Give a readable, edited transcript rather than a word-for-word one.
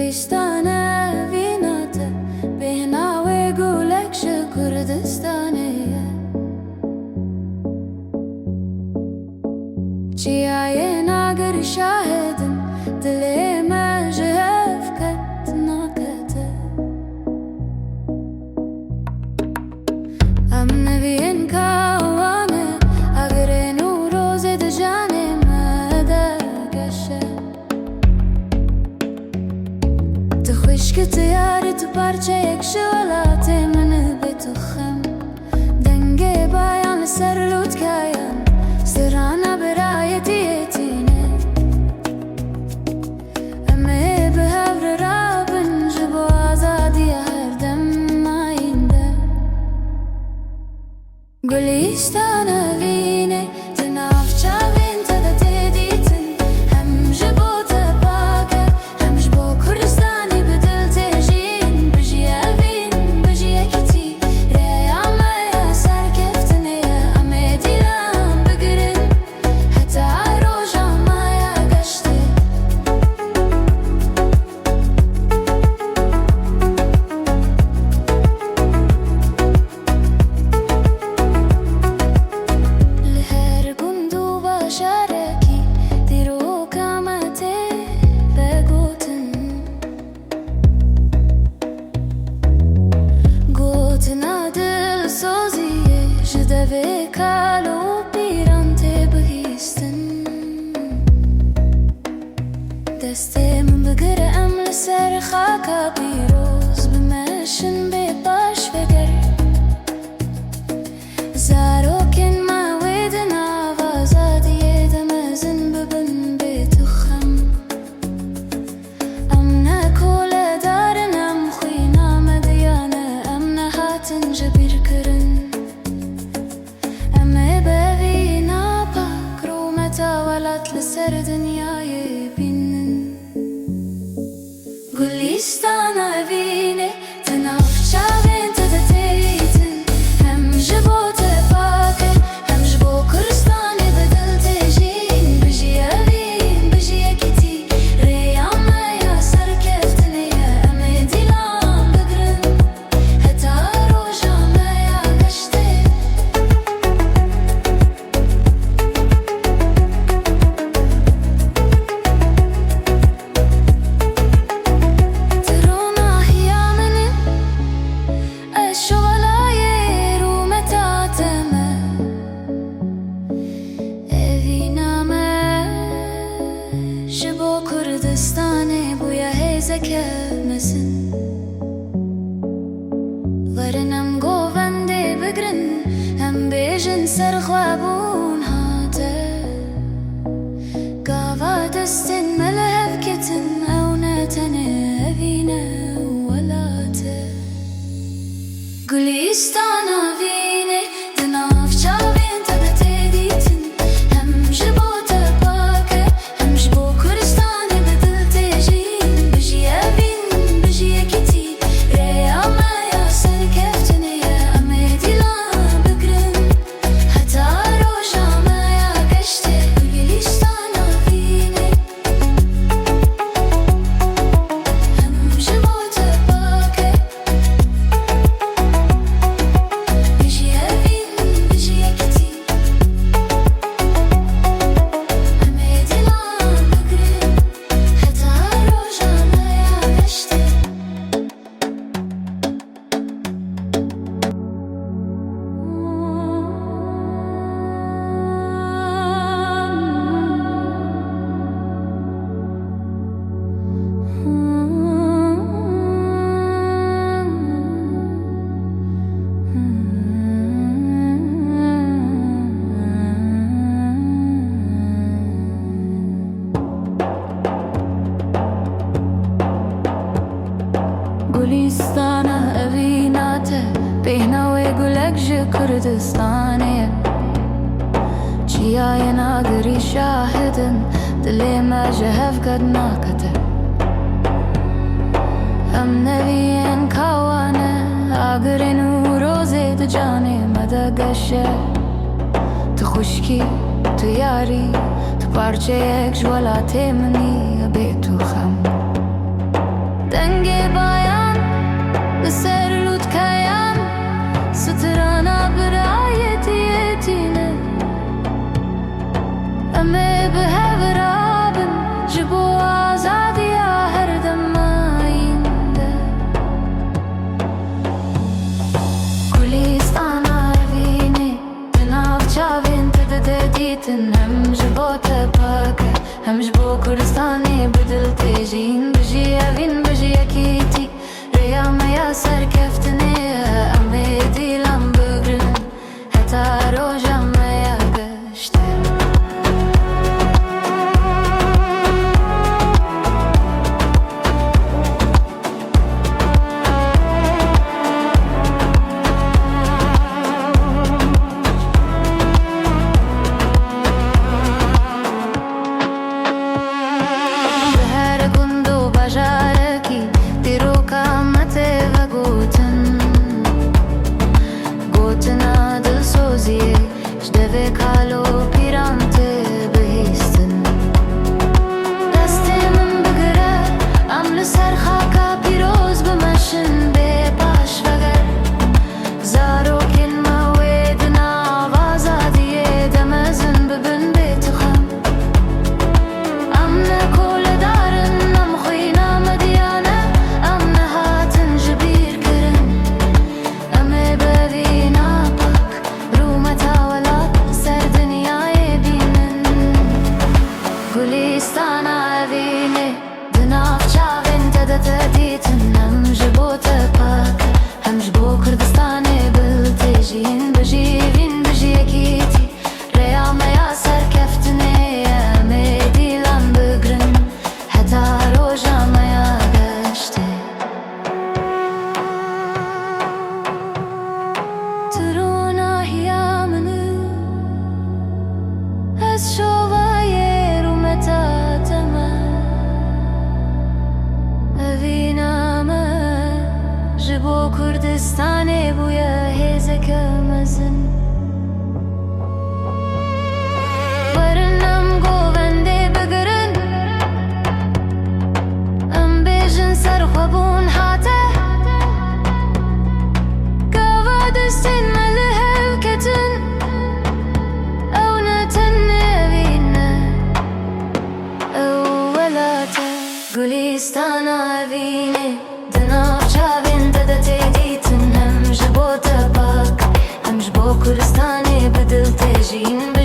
گلیستانه ویناته بهناوی گولکش کردستانیه چیای ناگر شاهدن دلی ما جهف کت ناکته ام نبین کاوانه اگر نوروز دجانه تخشكت يا ريت بارجيك شولات من بتخم دنجي بايان سرلوت كايان سرانا برايتي يتيني أمي بهبر رابن جبو آزادي هردم ما يندم قولي اشتانا فيني تناف شابين تدتي ديتن هم جبو تباكر هم جبو كردستان کالو پیران ته بهیستن دستم بگره ام لسر خاکا پیروز بمشن به باش فگر زاروکن ما ویدن آوازادیه دمزن ببن به تخم ام نکول دارن ام خوینا مدیانه ام نهاتن جبیر کرن ولات لسر دنياي بينن قوليستانا فيني تناف شابين تدتيتن هم جبو تفاكر هم جبو كردستاني بدل تجين بجي أبين بجي كتي ريان ما يا سر كفتني يا أمي ديلان بقرن حتى روجا ما يا قشتي كردستاني بويا هيزك مسن غرنم قوفندي بقرن هم بيجن سرخوابون هاته قافا دستن ملهف كتن او نتنه فينا ولاته قوليستانا فيني تناف شابين تدتي ديتن هم جبو تباكر هم جبو گلیستانه اویناته بهناوی گلکش کردستانیه چیای ناگری شاهدن دلی ما جهف کد ناکته ام نبین کاوانه اگر نوروز دجانه مدگشه تخشکی تو یاری تو پارچه یک جوالات منی به تو خم دنگ باyan بسر كيان سترانا برعاية يتينا أمي بهبرابن جبو آزادي يا هردم ماينده كليستانا فيني تناف چاوين تدديتن هم جبو تباكه هم جبو كردستاني بدل تجين بجي أفين بجي أكيتي ريا ما يسر كفتني أمي ديلم بقرن حتى روجا ما يقشت Deve kalo pirante behisten Deste min bigire am li ser xaka piroz bimeshin bê paş veger Zarokên me wê di nav azadiyê de mezin bibin bêtixem Em ne koledarin em xwîna mediyane em nehatin ji bîr kirin Em ê bevîna pak rûmeta Gulistana evine Dinav çavin tedetedîtin Hem ji bo te pak Hem ji bo Kurdistanê bil têjîn Bijîvîn bijî yekîtî Rêya me ya serkeftinê Em ê dîlan bigrin Heta roja me ya geştê Tu ronahiya min Ez şovayê Bo Kurdistanê bûye hêzeke mezin Werin em govendê bigirin Em bêjin serxwebûn hate Gava destên me li hev ketin Ew ne tenê evîne Ew welate Gulîstana evînê Dinav çavên تدیتن هم جبو تباک هم جبو کردستانی بدل تجین